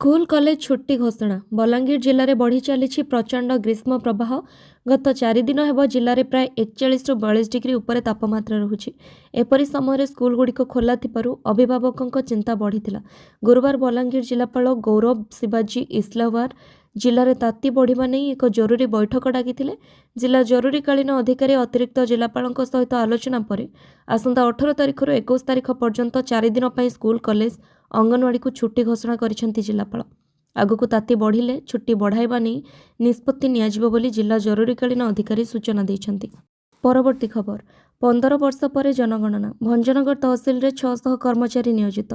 School college छुट्टी घोषणा बलांगीर जिले में बढ़ी चली प्रचंड ग्रीष्म प्रवाह गत 4 दिन हेब जिले में प्राय 41 ରୁ 42 डिग्री उपर तापमात्रा रहुछि। एपरी समय स्कूल गुड़िक खोला थिबारु अभिभावकों चिंता बढ़ी। गुरुवार बलांगीर जिलापाल गौरव शिवाजी इस्लावार जिले में ताती बढ़िबा नहीं एक जरूरी बैठक डाकी जिला जरूरीकालीन अधिकारी अतिरिक्त जिलापाल सहित आलोचना पर आसंता 18 तारिख 21 तारिख पर्यंत 4 दिन पर स्कूल कॉलेज अंगनवाड़ी को छुट्टी घोषणा करिसेंती जिलापाल। आगक ताती बढ़िले छुट्टी बढ़ाइबा नहीं निष्पत्ति नियाजिबो बोली जिला जरूरीकालीन अधिकारी सूचना दैछंती। परवर्ती खबर 15 वर्ष पर जनगणना भंजनगर तहसिल रे 600 कर्मचारी नियोजित।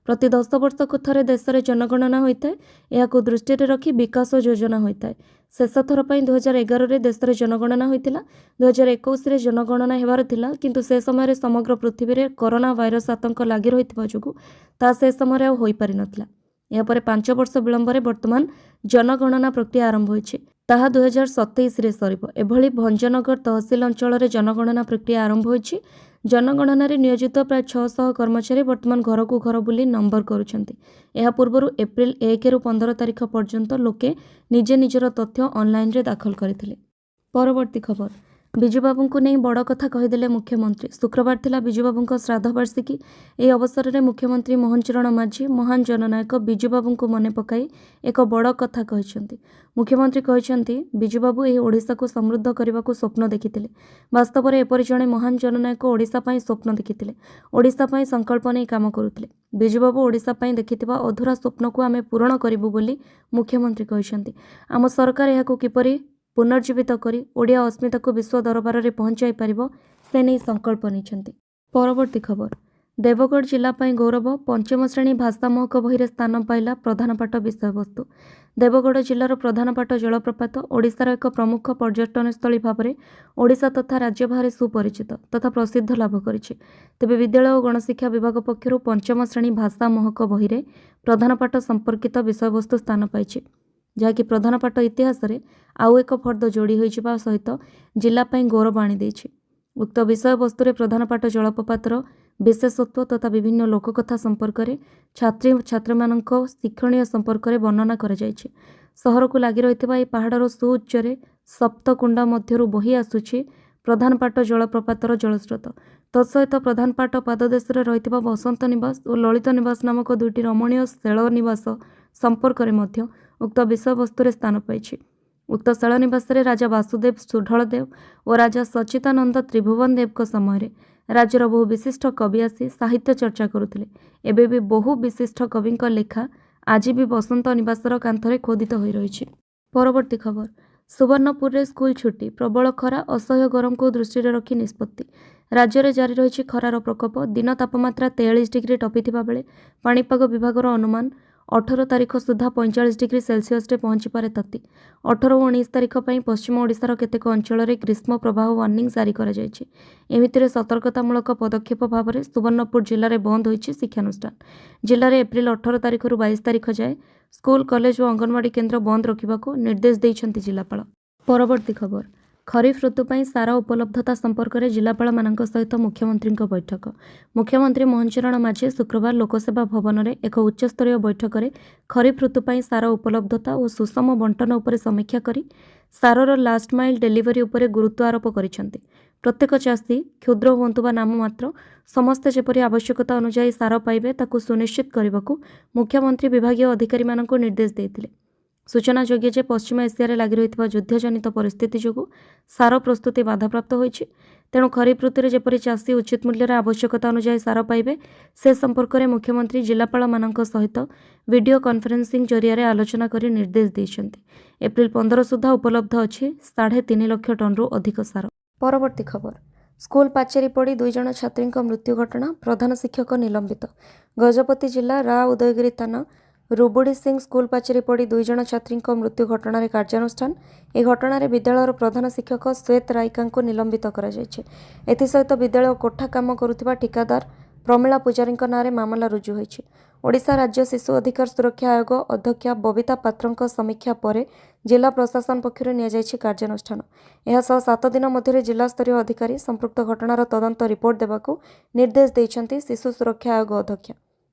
प्रति 10 वर्ष को थरे देश में जनगणना होता है। यह दृष्टि रखी विकास योजना होता है। शेष थर पर 2011 रे देश में जनगणना होता 2021 रे जनगणना हेबार थिला किंतु से समय समग्र पृथ्वी रे कोरोना वायरस आतंक लगी रही जोगु ता से समय हो पारि नथिला। यापर 5 वर्ष विलंबर वर्तमान जनगणना प्रक्रिया आरंभ होइछि ताहा 2027 रे सरिबो। एभली भंजनगर तहसिल अंचल रे जनगणना प्रक्रिया आरंभ होइछि। जनगणना रे नियोजित प्राय 600 कर्मचारी वर्तमान घर को घर बुली नंबर करुछंती। एहा पूर्वरु एप्रिल 1 रु 15 तारिख पर्यंत लोके निजे निजर तथ्य ऑनलाइन रे दाखल करथिले। परवर्ती खबर बिजुबाबू को नहीं बड़ कथा कहीदेले मुख्यमंत्री। शुक्रवार थिला बिजुबाबू श्राद्ध वार्षिकी। ए अवसर में मुख्यमंत्री मोहन चरण माझी महान जननायक बिजुबाबू को मन पकाई एक बड़ कथा कहिसेंती। मुख्यमंत्री कहिसेंती बिजुबाबू एही ओडिशा को समृद्ध करने को स्वप्न देखिथिले। वास्तव में एपरि जणे महान जननायक ओडिशा पई स्वप्न देखिथिले, ओडिशा पई संकल्प नहीं काम करुथिले। बिजुबाबू ओडिशा पई देखिथिबा अधूरा स्वप्न को आमे पूर्ण करिबु बोली मुख्यमंत्री कहिसेंती। आम सरकार एहाको किपरि पुनर्जीवित करी ओडिया अस्मिता को विश्व दरबार में पहुंचाई पारिबो से नहीं संकल्प निछंती। परवर्ती खबर देवगढ़ जिला गौरव पंचम श्रेणी भाषा महक बही स्थान पाइला प्रधान पाठ विषय वस्तु। देवगढ़ जिलार प्रधान पाठ जलप्रपात ओडिशार एक प्रमुख पर्यटन स्थली भाव में ओडिशा तथा राज्य बाहर सुपरिचित तथा प्रसिद्ध लाभ करिछि। तेबे विद्यालय और गणशिक्षा विभाग पक्षर पंचम श्रेणी भाषा महक बही प्रधान पाठ संपर्कित विषय वस्तु स्थान पाइछि, जहाँकि प्रधान पाठ इतिहास रे आउ एक फर्द जोड़ी होइजिबा सहित जिलापाई गौरव आनी देछि। उक्त विषय वस्तु रे प्रधान पाठ जलप्रपातर विशेषत्व तथा विभिन्न लोककथा संपर्क में छात्री छात्री मानक शिक्षणीय संपर्क में वर्णना करा जायछि। सहर को लगी रही यह पहाड़र सुउच्चरे सप्तकुंडा मध्यरु बही आसुछि प्रधान पाठ जलप्रपातर जलस्रोत। तत्सहित प्रधान पाठ पाददेश रही बसंत निवास और ललित निवास नामक दुईटी रमणीय शैल निवास संपर्क में उक्त विषय वस्तु स्थान पाई। उक्त शैल निवास राजा वासुदेव सुढलदेव और राजा सचितानंद त्रिभुवन देव समय राज्यर बहु विशिष्ट कवि आसी साहित्य चर्चा करुथिले। एबे भी बहु विशिष्ट कवि लेखा आज भी बसंत निवासर कांथरे खोदित हो रही। परवर्ती खबर सुवर्णपुर रे स्कूल छुट्टी प्रबल खरा असह्य गरम को दृष्टि रखी निष्पत्ति। राज्य में जारी रही खरार प्रकोप। दिन तापमात्रा 43 डिग्री टपिथिबा बेले पाणीपाग विभागर अनुमान 18 तारिख सुधा 45 डिग्री सेल्सियस रे पहुंची पारे ताती। 18 और 19 तारिख पर पश्चिम ओडिशार केतेक अंचल में ग्रीष्म प्रवाह वार्निंग जारी करा जायछि। एमितिरे सतर्कतामूलक पदक्षेप भाव में सुवर्णपुर जिले में बंद होइछि शिक्षानुष्ठान। जिले में एप्रिल 18 तारिख रु 22 तारिख जाए स्कूल कॉलेज और अंगनवाड़ी केन्द्र बंद रखा निर्देश देइछन्ति जिलापाल। परवर्ती खबर खरीफ ऋतु पर सार उपलब्धता संपर्क में जिलापाल मान सहित मुख्यमंत्री बैठक। मुख्यमंत्री मोहन चरण माझी शुक्रवार लोकसेवा भवन में एक उच्चस्तरीय बैठक में खरीफ ऋतु पर सार उपलब्धता और सुषम बंटन उपर समीक्षा करी सारर लास्ट माइल डेलीवरी उपर गुरुत्व आरोप करिसेंति। प्रत्येक चाषी क्षुद्र हुंतु बा नाम मात्र समस्ते जेपरि आवश्यकता अनुसार सार पाइबे ताकू सुनिश्चित करने को मुख्यमंत्री विभागीय अधिकारी मानक निर्देश देथिले। सूचना योग्य जे पश्चिम एशिया लगी रही युद्धजनित परिस्थिति जोगु सार प्रस्तुति बाधाप्राप्त होइछि। तेणु खरीफ ऋतु जेपरि चाषी उचित मूल्यर आवश्यकता अनुसार सार पाइबे से संपर्क में मुख्यमंत्री जिलापाल मानक सहित वीडियो कॉन्फ्रेंसिंग जरिया आलोचना करी निर्देश देइछन्ति। एप्रिल 15 सुधा उपलब्ध अछि 3.5 लाख टन रु अधिक सार। परवर्ती खबर स्कूल पाचेरी पड़ी 2 जण छात्री मृत्यु घटना प्रधान शिक्षक निलंबित। गजपति जिला रा उदयगिरी थाना रुबुड़ी सिंह स्कूल पाचेरी पड़ी 2 जण छात्री मृत्यु घटना कार्यानुष्ठान। यह घटना विद्यालय प्रधान शिक्षक श्वेत रायका को निलंबित एसत विद्यालय कोठा काम करुवा ठिकादार प्रमिला पुजारी नाँ मामला रुजु होइछि। ओडिशा राज्य शिशु अधिकार सुरक्षा आयोग अध्यक्षा बबिता पात्र समीक्षा पर जिला प्रशासन पक्षर नि कार्यानुष्ठान। यह 7 दिन मध्य जिला स्तरीय अधिकारी संपृक्त घटनार तदंत रिपोर्ट देवाकू निर्देश देइछन्ति शिशु सुरक्षा आयोग अध्यक्ष।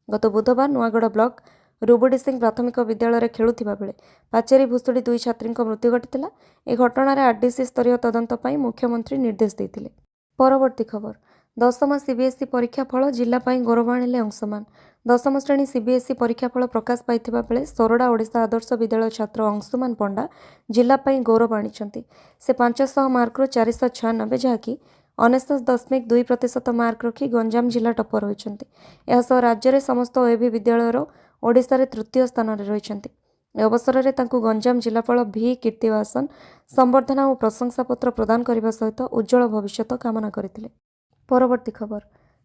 गत बुधवार नुआगढ़ ब्लॉक रुबुडी सिंह प्राथमिक विद्यालय खेलुवा बेले पाचेरी भुशुड़ी 2 छात्री मृत्यु घटी। ए घटना आरडीसी स्तरीय तदंत पर मुख्यमंत्री निर्देश देते। परवर्ती खबर दशम सीबीएसई परीक्षा फल जिला गौरव आणिले अंशुमान। दशम श्रेणी सीबीएसई परीक्षा फल प्रकाश पाइथिबा बेले सोरडा ओडिशा आदर्श विद्यालय छात्र अंशुमान पंडा जिला गौरव आनिछंती। से 500 मार्क 496 जहाँकि 99.2% मार्क रखी गंजाम जिला टपर होइछंती। एहासह राज्य में समस्त ओएबी विद्यालय ओडिशा तृतीय स्थान में रहिछंती। ए अवसर में तांकु गंजाम जिलापाल भी कीर्तिवासन संबर्धना और प्रशंसापत्र प्रदान करने सहित उज्जवल भविष्य कामना करथिले। परवर्ती खबर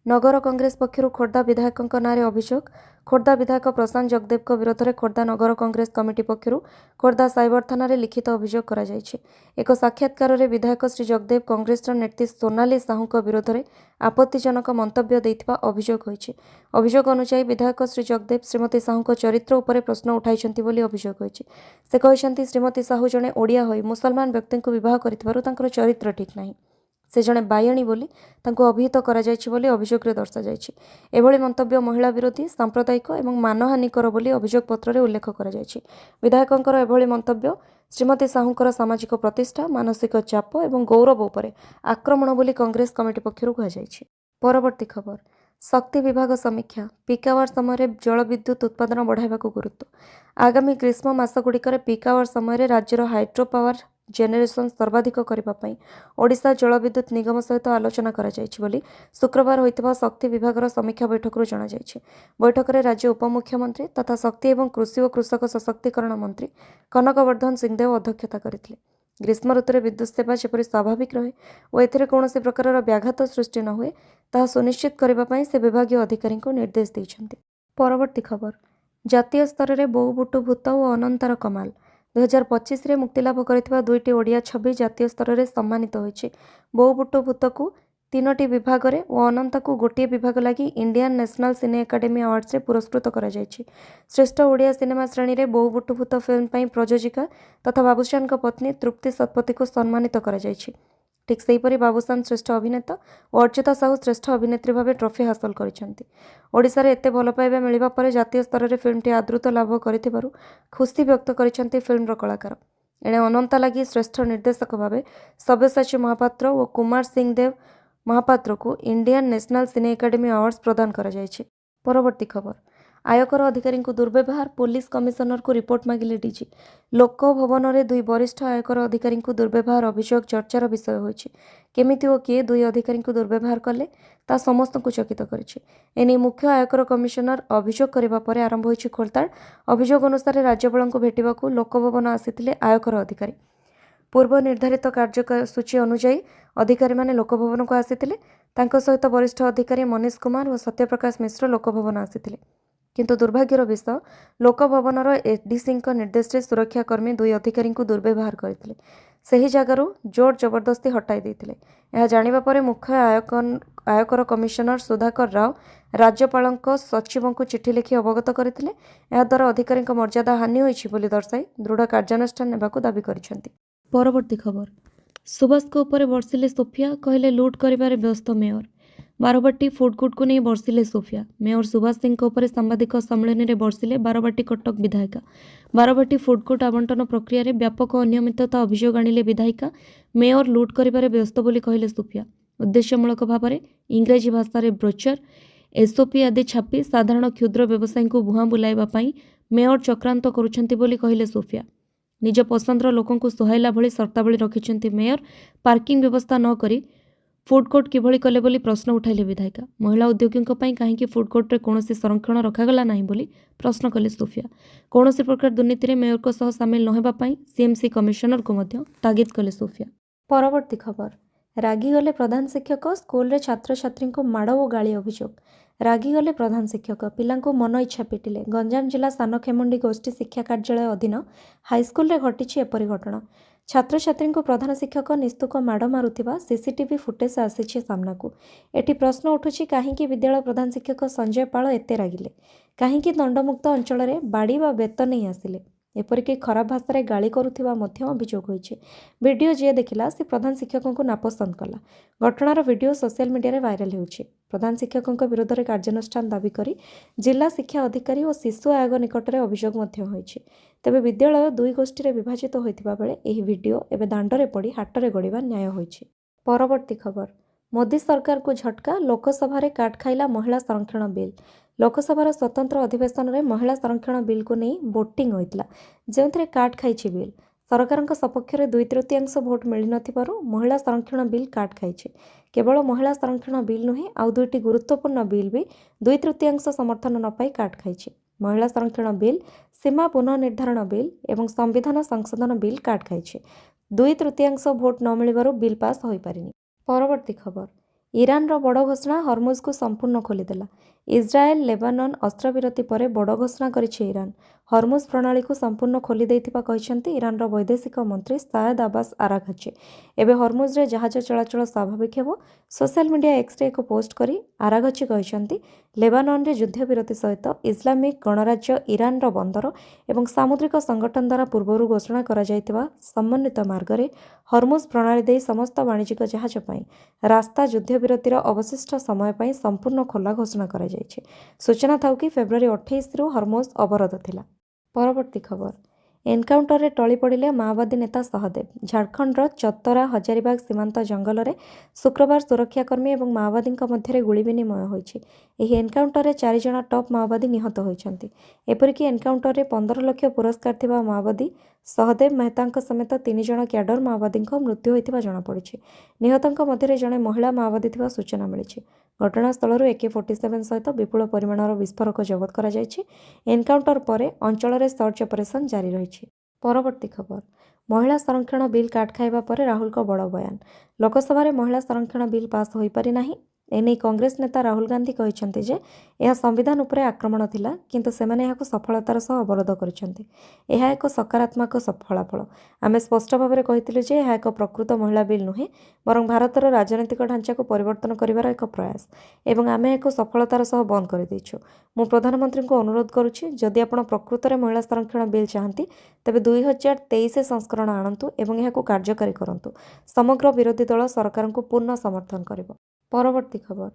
नगर कांग्रेस पक्षर खोर्धा विधायकों नारे अभियोग। खोर्धा विधायक प्रशांत जगदेव विरोध में खोर्धा नगर कांग्रेस कमिटी पक्षर खोर्धा साइबर थाना लिखित अभियोग करा जायछि। एक साक्षात्कार में विधायक श्री जगदेव कांग्रेस नेत्री सोनाली साहू विरोध में आपत्तिजनक मंतव्य देथिबा अभियोग होइछि। अभियोग अनुसार विधायक श्री जगदेव श्रीमती साहू चरित्र उपर प्रश्न उठाइछंती बोली अभियोग होइछि। से कहिसंती श्रीमती साहू जणे ओडिया होई मुसलमान व्यक्ति को विवाह करिथिबारु तांकर चरित्र ठीक नाही। से जड़े बायणी बोली तांको अभिहित करा जायछि बोली अभियोग दर्शा जायछि। एभली मंतव्य महिला विरोधी सांप्रदायिक और मानहानिकर बोली अभियोग पत्र में उल्लेख करा जायछि। विधायकंकर एभली मंतव्य श्रीमती साहूकर सामाजिक प्रतिष्ठा मानसिक चाप और गौरव उपरे आक्रमण बोली कांग्रेस कमिटी पक्षर कहुଯାଇଛି। परवर्ती खबर शक्ति विभाग समीक्षा पीक आवर समय जल विद्युत उत्पादन बढ़ावा गुरुत्व। आगामी ग्रीष्म मासगुड़िकर पीक आवर समय राज्यर हाइड्रो पावर जेनेरेशन सर्वाधिक करने ओडिशा जल विद्युत निगम सहित आलोचना करा जायछि बोली शुक्रवार होइतबा शक्ति विभाग समीक्षा बैठक जना जायछि। बैठक में राज्य उपमुख्यमंत्री तथा शक्ति एवं कृषि और कृषक सशक्तिकरण मंत्री कनकवर्धन सिंहदेव अध्यक्षता करथिले। ग्रीष्म ऋतु में विद्युत सेवा जेपरि स्वाभाविक रहे और एथिरे कौनसी प्रकार व्याघात सृष्टि न हुए ताहा सुनिश्चित करने से विभागीय अधिकारी को निर्देश देइछन्ति। परवर्ती खबर जातीय स्तर में बोउबुटु भूत और अनंतार कमाल 2025 में मुक्तिलाभ कर दुईटी ओडिया छवि जातीय स्तर में सम्मानित होइछि। बोउबुटु भूत को 3टी विभाग में और अनंता को गोटे विभाग लगी इंडियन नेशनल सिने एकाडेमी अवार्ड्स रे पुरस्कृत करा जायछि। श्रेष्ठ ओडिया सिनेमा श्रेणी में बोउबुटु भूत फिल्म पर प्रयोजिका तथा बाबूशान पत्नी तृप्ति शतपथी को सम्मानित करा जायछि। ठीक सेहीपरि बाबूशान श्रेष्ठ अभिनेता और अर्चिता साहू श्रेष्ठ अभिनेत्री भाव ट्रॉफी हासिल करिसेंति। ओडिशा रे एते भल पाइबा मिलिबा परे जातीय स्तर में फिल्मटी आदृत लाभ करिथिबारु खुशी व्यक्त करिसेंति फिल्मर कलाकार। एणे अनंता लगी श्रेष्ठ निर्देशक भाव सब्यसाची महापात्र और कुमार सिंह देव महापात्र को इंडियन नेशनल सिने एकाडेमी अवार्ड्स प्रदान करा जायछि। परवर्ती खबर आयकर अधिकारी को दुर्व्यवहार पुलिस कमिशनर को रिपोर्ट मागिले डीजी। लोक भवन में 2 वरिष्ठ आयकर अधिकारी को दुर्व्यवहार अभियोग चर्चार विषय होइछि। केमिति ओ किए 2 अधिकारी को दुर्व्यवहार कले ता समस्त को चकित करिछि। एने मुख्य आयकर कमिशनर अभियोग करबा परे आरंभ होइछि खोलताड़। अभियोग अनुसार राज्यपाल को भेटिबाकू लोक भवन आसिथिले आयकर अधिकारी। पूर्व निर्धारित कार्यसूची अनुसार अधिकारी माने लोकभवन को आसिथिले। तांको सहित वरिष्ठ अधिकारी मनीष कुमार और सत्यप्रकाश मिश्र लोकभवन आसिथिले। किंतु दुर्भाग्यर विषय लोकभवनर एडीसी निर्देश में सुरक्षाकर्मी 2 अधिकारी को दुर्व्यवहार करते सही जगार जोर जबरदस्ती हटाई देते। यह जानिबा परे मुख्य आयकर कमिशनर सुधाकर राव राज्यपाल सचिवों को चिठी लिखि अवगत करते। द्वारा अधिकारी मर्यादा हानि होइछि बोली दर्शाई दृढ़ कार्यानुष्ठान नेबाकू दाबी करिसेंति। परवर्ती खबर सुभाष को ऊपर बर्षिले सोफिया कहले लुट करिबारे व्यस्त मेयर। बारवाटी फुडकोर्ट को नहीं बर्षिले सोफिया। मेयर सुभाष सिंह उपर सांबादिक सम्मेलन में बर्षिले बारवाटी कटक विधायिका। बारवाटी फुडकोर्ट आवंटन प्रक्रिया रे व्यापक अनियमितता अभियोग आनिले विधायिका। मेयर लुट करिबारे व्यस्त बोली कहले सोफिया। उद्देश्यमूलक भाव में इंग्राजी भाषा रे ब्रोचर एसओपी आदि छापी साधारण क्षुद्र व्यवसायी को भुआ बुलाइबा पई मेयर चक्रांत करुछंती बोली कहले सोफिया। निज पसंदर लोकों को सुहाइला भली सर्तावली रखिछंती मेयर। पार्किंग व्यवस्था न करी फुडकोर्ट किभली कले बोली प्रश्न उठाइले विधायिका। महिला उद्योगीों कहीं फुडकोर्ट रे कौन संरक्षण रखागला नहीं बोली प्रश्न कले सोफिया। कौन प्रकार दुर्नीति मेयर को सह सामिल न होबा पई सीएमसी कमिशनर को मध्य तागिद कले सोफिया। परवर्ती खबर रागिगले प्रधान शिक्षक स्कूल रे छात्र छात्री को माड़ और गाली अभियोग। रागिगले प्रधान शिक्षक पिला मन इच्छा पिटिले। गंजाम जिला सानखेमुंडी गोष्ठी शिक्षा कार्यालय अधीन हाईस्कल रे घटी एपरी घटना। छात्र छात्री को प्रधान शिक्षक निस्तुक माड़ मारुथिबा सीसीटीवी फुटेज आसीछि सामनाकू। एटी प्रश्न उठुछि काहींकि विद्यालय प्रधान शिक्षक संजय पाल एते रागिले। काहींकि दंडमुक्त अंचल में बाड़ी व बेत नहीं आसिले। एपरिक खराब भाषा गाली करुवा अभियोग होइछे। वीडियो जी देखिला से प्रधान शिक्षक नापसंद कला। घटनार वीडियो सोशल मीडिया वायरल होउछे। प्रधान शिक्षक विरोध में कार्यानुष्ठान दाबी करी जिला शिक्षा अधिकारी और शिशु आयोग निकट में अभियोग होइछे। तेबे विद्यालय दुई गोष्ठी विभाजित होइतिबा बेले एही वीडियो एबे दांडरे पड़ी हाटरे गड़िबा न्याय होइछे। परवर्ती खबर, मोदी सरकार को झटका, लोकसभा रे काट खाइला महिला संरक्षण बिल। लोकसभार स्वतंत्र अधिवेशन में महिला संरक्षण बिल को नहीं वोटिंग होइतिला, जेउथिरे काट खाइछि बिल। सरकारक सपक्ष में 2/3 भोट मिल नथिबारु महिला संरक्षण बिल काट खाइछि। केवल महिला संरक्षण बिल नुहे आउ दुईटी गुरुत्वपूर्ण बिल भी 2/3 समर्थन न पाई काट खाइछि। महिला संरक्षण बिल, सीमा पुनर्निर्धारण बिल एवं संविधान संशोधन बिल काट खाइछि। 2/3 भोट न मिलिबारु बिल पास होई पारिनी। परवर्ती खबर, ईरान रो बड़ घोषणा, हरमुज को संपूर्ण खोलीदेला। इस्राएल लेबानन अस्त्रविरति पर बड़ घोषणा करिछि ईरान। हरमुज प्रणाली को संपूर्ण खोली देइथिबा कहिसंती ईरान रो वैदेशिक मंत्री सायद अब्बास आराघची। एबे हरमुज रे जहाज चलाचल स्वाभाविक हेबो। सोशल मीडिया एक्स रे एक पोस्ट करी आराघची कहिसंती लेबानन रे युद्धविरति सहित इस्लामिक गणराज्य ईरान रो बंदर एवं सामुद्रिक संगठन द्वारा पूर्वरु घोषणा करा जाइतिबा समन्वित मार्ग रे हरमुज प्रणाली दे समस्त वाणिज्यिक जहाज पई रास्ता युद्धविरतिर अवशिष्ट समय पई संपूर्ण खोला घोषणा करा जाइछे। सूचना थाउ कि फेब्रुआरी 28 रु हरमुज अवरोध थिला। परवर्ती खबर, एनकाउंटर रे टली पड़िले माओवादी नेता सहदेव। झारखंड चतरा हजारीबाग सीमांत जंगल में शुक्रवार सुरक्षाकर्मी और माओवादी मध्य गुली विनिमय होइछि। एही एनकाउंटर रे 4 जण टॉप माओवादी निहत होइछन्ति। एपरिक एनकाउंटर रे 15 लाख पुरस्कार थिबा माओवादी सहदेव मेहता समेत 3 जण क्याडर माओवादी मृत्यु होइथिबा जणा पड़िछि। निहतंक मध्य जड़े महिला माओवादी थिबा सूचना मिलिछि। घटनास्थल AK-47 सहित विपुल परिमाणर विस्फोरक जबत करा जायछि। एनकाउंटर परे अंचल रे सर्च ऑपरेशन जारी रहिछि। परवर्ती खबर, महिला संरक्षण बिल काट खाइबा परे राहुल को बड़ बयान। लोकसभा रे महिला संरक्षण बिल पास होई पारि नाही। एने कांग्रेस नेता राहुल गांधी कहिसंती जे यह संविधान उपरे आक्रमण थिला, किंतु सेमाने याको सफलतार सह अवरोध करिसंती। यह एक सकारात्मक फलाफल। आमे स्पष्ट भाव में कहिथिलु जे यह एक प्रकृत महिला बिल नुहे, बरं भारतर राजनीतिक ढांचा को परिवर्तन करिवार एक प्रयास एवं आमे एक सफलतार सह बंद कर दैछु। मु प्रधानमंत्री को अनुरोध करुछि, जदि आपण प्रकृत रे महिला संरक्षण बिल चाहंती तेबे 2023 संस्करण आणंतु एवं याको कार्यकारी करंतु। समग्र विरोधी दल सरकार को पूर्ण समर्थन करिवो। परवर्ती खबर,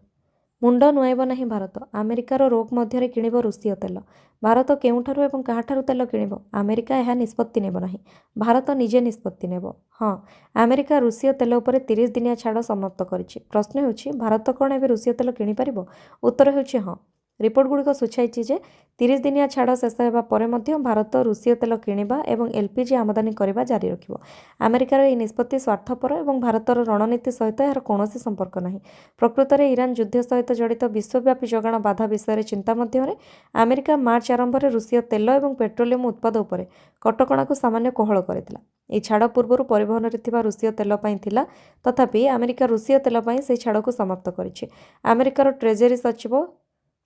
मुंड नुआइब नहीं भारत, अमेरिकार रोक मध्य किणिब रूसीय तेल। भारत केउठारु एवं काहाठारु तेल किणिब, अमेरिका यह निष्पत्ति नेब नहीं, भारत निजे निष्पत्ति नेब। हाँ, अमेरिका रूसीय तेल उपर 30 दिनिया छाड़ समाप्त करिछि। प्रश्न हेउछि, भारत कौन एबे रूसीय तेल किणि पारिबो? उत्तर हेउछि हाँ। रिपोर्ट गुड़िक सूचाई जे 30 दिनिया छाड़ शेष होगा पर भारत रूसीय तेल किणिबा एवं LPG आमदानी करने जारी रखिब। अमेरिकार यह निष्पत्ति स्वार्थपर और भारतर रणनीति सहित यार कौन संपर्क नहीं। प्रकृत में ईरान युद्ध सहित जड़ित विश्वव्यापी जगाण बाधा विषय चिंता मध्य अमेरिका मार्च आरंभ में रूसीय तेल और पेट्रोलियम उत्पाद उपर कटकणा को सामान्य कोहल करथिला। यह छाड़ पूर्व परिवहन में रूसीय तेल थिला, तथापि अमेरिका रूसीय तेल से छाड़ को समाप्त करिछि। अमेरिकार ट्रेजरी सचिव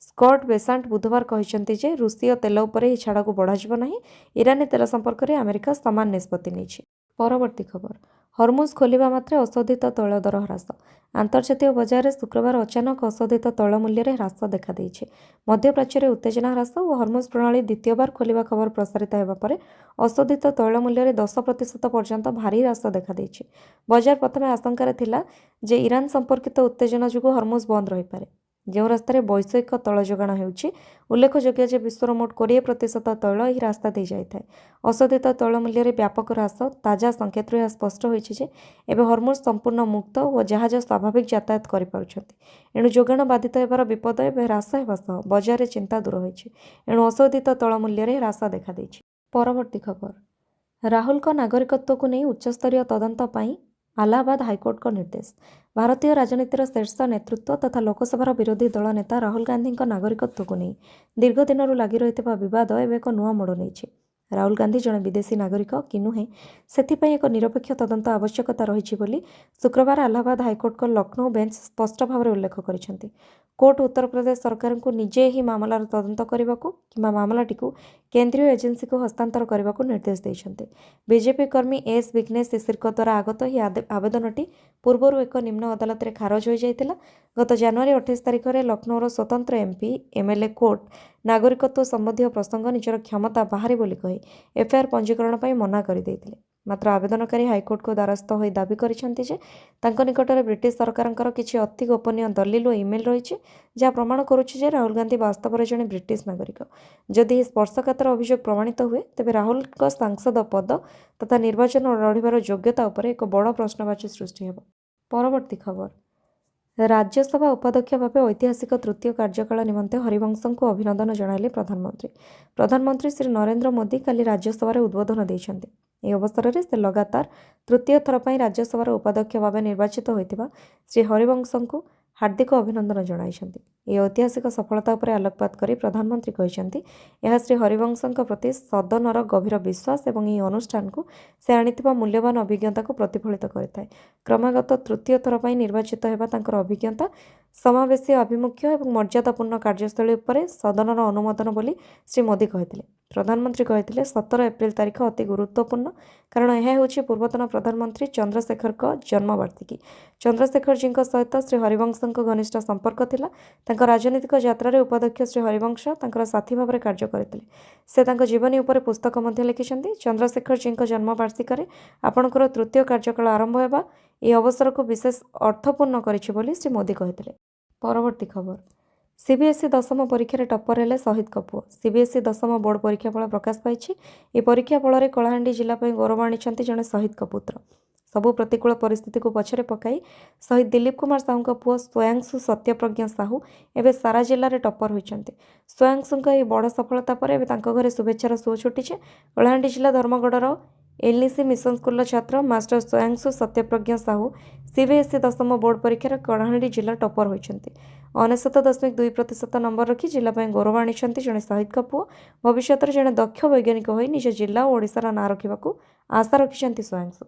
स्कॉट बेसांट बुधवार कहते जे रूसीय तेल उपरे यह छाड़ को बढ़ा नहीं। ईरानी तेल संपर्क में अमेरिका समान निष्पत्ति नहीं। परवर्ती खबर, हरमुज खोलिबा मात्रे अशोधित तैल दर ह्रास। अंतर्जातीय बजार शुक्रवार अचानक अशोधित तैल मूल्य में ह्रास देखा देइछे। मध्यप्राच्य में उत्तेजना ह्रास और हरमुज प्रणाली द्वितीय बार खोलिबा खबर प्रसारित होगा पर अशोधित तैल मूल्य में 10% पर्यंत भारी ह्रास देखा देइछे। बजार प्रथमे आशंकार थिला जे ईरान संपर्कित उत्तेजना जुगु हरमुज बंद रही पारे। जो रास्तार वैषयिक तैल जोगाण होउछि, उल्लेखयोग्य जे विश्वर मोट 20% तैल यह रास्ता दे जाए। अशोधित तैल मूल्य में व्यापक ह्रास, ताजा संकेत यह स्पष्ट होइछि जे एबे हरमुज संपूर्ण मुक्त और जहाज स्वाभाविक यातायात करि पारुछथि। एणु जोगाण बाधित हेबार विपद एबे ह्रास हेबा सह बजार रे चिंता दूर होइछि। एणु अशोधित तैल मूल्य में ह्रास देखा देइछि। परवर्ती खबर, राहुल को नागरिकत्व को नहीं उच्चस्तरीय तदंत पाई अलाहाबाद हाईकोर्ट को निर्देश। भारतीय राजनीतिर शीर्ष नेतृत्व तथा लोकसभार विरोधी दल नेता राहुल गांधी नागरिकत्व को नहीं दीर्घ दिन लगी रही बद एवं एक नुआ मोड़ नहीं। राहुल गांधी जड़े विदेशी नागरिक कि नुहे से एक निरपेक्ष तदंत आवश्यकता रही शुक्रवार अलाहाबाद हाईकोर्ट को लखनऊ बेंच स्पष्ट भाव में उल्लेख कर कोर्ट उत्तर प्रदेश सरकार को निजे ही मामलार तदंत करने कि मामलाटी केन्द्रीय एजेन्सी को हस्तांतर करने को निर्देश देते। बीजेपी कर्मी एस विघ्नेश शिशिर द्वारा आगत ही आवेदनटी पूर्वर एक निम्न अदालत में खारज हो जाता। गत जनवरी 28 तारिख में लखनऊर स्वतंत्र एमपी एमएलए कोर्ट नागरिकत्व संबंधी प्रसंग निजर क्षमता बाहर बोली कही एफआईआर पंजीकरण पर मना करदे। मात्र आवेदनकारी हाइकोर्ट को द्वारस्थ हो दाबी करिसेंति जे तांको निकटरे ब्रिटिश सरकारंकर किछि अति गोपनीय दलिल और इमेल रही जहाँ प्रमाण करुछि जे राहुल गांधी वास्तव में जड़े ब्रिटिश नागरिक। जदि स्पर्शकातर अभियोग प्रमाणित हुए तेबे राहुल को सांसद पद तथा निर्वाचन लड़िबार योग्यता उपर एक बड़ प्रश्नवाची सृष्टि हेब। परवर्ती खबर, राज्यसभा उपाध्यक्ष भाव ऐतिहासिक तृतीय कार्यकाल निमंते हरिवंश को अभिनंदन जणाइले प्रधानमंत्री श्री नरेंद्र मोदी काली राज्यसभा उद्बोधन देइछन्ते। ଏହି ଅବସରରେ ସେ ଲଗାତାର ତୃତୀୟ ଥର ପାଇଁ ରାଜ୍ୟସଭାର ଉପାଧ୍ୟକ୍ଷ ଭାବେ ନିର୍ବାଚିତ ହୋଇଥିବା ଶ୍ରୀ ହରିବଂଶଙ୍କୁ ହାର୍ଦ୍ଦିକ ଅଭିନନ୍ଦନ ଜଣାଇଛନ୍ତି। ଏହି ଐତିହାସିକ ସଫଳତା ଉପରେ ଆଲୋକପାତ କରି ପ୍ରଧାନମନ୍ତ୍ରୀ କହିଛନ୍ତି ଏହା ଶ୍ରୀ ହରିବଂଶଙ୍କ ପ୍ରତି ସଦନର ଗଭୀର ବିଶ୍ୱାସ ଏବଂ ଏହି ଅନୁଷ୍ଠାନକୁ ସେ ଆଣିଥିବା ମୂଲ୍ୟବାନ ଅଭିଜ୍ଞତାକୁ ପ୍ରତିଫଳିତ କରିଥାଏ। କ୍ରମାଗତ ତୃତୀୟ ଥର ପାଇଁ ନିର୍ବାଚିତ ହେବା ତାଙ୍କର ଅଭିଜ୍ଞତା, ସମାବେଶୀ ଆଭିମୁଖ୍ୟ ଏବଂ ମର୍ଯ୍ୟାଦାପୂର୍ଣ୍ଣ କାର୍ଯ୍ୟଶୈଳୀ ଉପରେ ସଦନର ଅନୁମୋଦନ ବୋଲି ଶ୍ରୀ ମୋଦି କହିଥିଲେ। प्रधानमंत्री कहते 17 एप्रिल तारीख अति गुरुत्वपूर्ण कारण यह हूँ पूर्वतन प्रधानमंत्री चंद्रशेखर जन्मवार्षिकी। चंद्रशेखर जी सहित श्री हरिवंश घनिष्ठ संपर्क थिला। तांको राजनीतिक यात्रा उपाध्यक्ष श्री हरिवंश तांकर साथी भाव कार्य करते। से जीवनी उपर पुस्तक लिखिं। चंद्रशेखर जी जन्मवार्षिकी आपणकर तृतीय कार्यकाल आरंभ होगा यह अवसर को विशेष अर्थपूर्ण करिछि बोली श्री मोदी कहते। परवर्ती खबर, सीबीएसई दशम परीक्षा टप्पर हेले शहीद का पुओ। सीबीएसई दशम बोर्ड परीक्षाफल प्रकाश पाई। यह परीक्षाफल में कलाहांडी जिला गौरव आनी जड़े शहीद का पुत्र। सबु प्रतिकूल परिस्थिति को पछरे पकाई शहीद दिलीप कुमार साहू का पुओ स्वयांशु सत्यप्रज्ञा साहू एवं सारा जिले में टप्पर होती। स्वयांशु बड़ सफलता पर घरे शुभेच्छार सुओ छुटी। कलाहांडी जिला धर्मगढ़र एलनीसी मिशन स्कूल छात्र मास्टर स्वयांशु सत्यप्रज्ञा साहू सीबीएसई दशम बोर्ड परीक्षार कलाहांडी जिला टप्पर होती। 69.2% नंबर रखी जिला गौरव आनी जड़े शहीद का पुओ भविष्य में जड़े दक्ष वैज्ञानिक हो निज जिला और ओडिशार नाँ रखा आशा रखिंट स्वयांशु।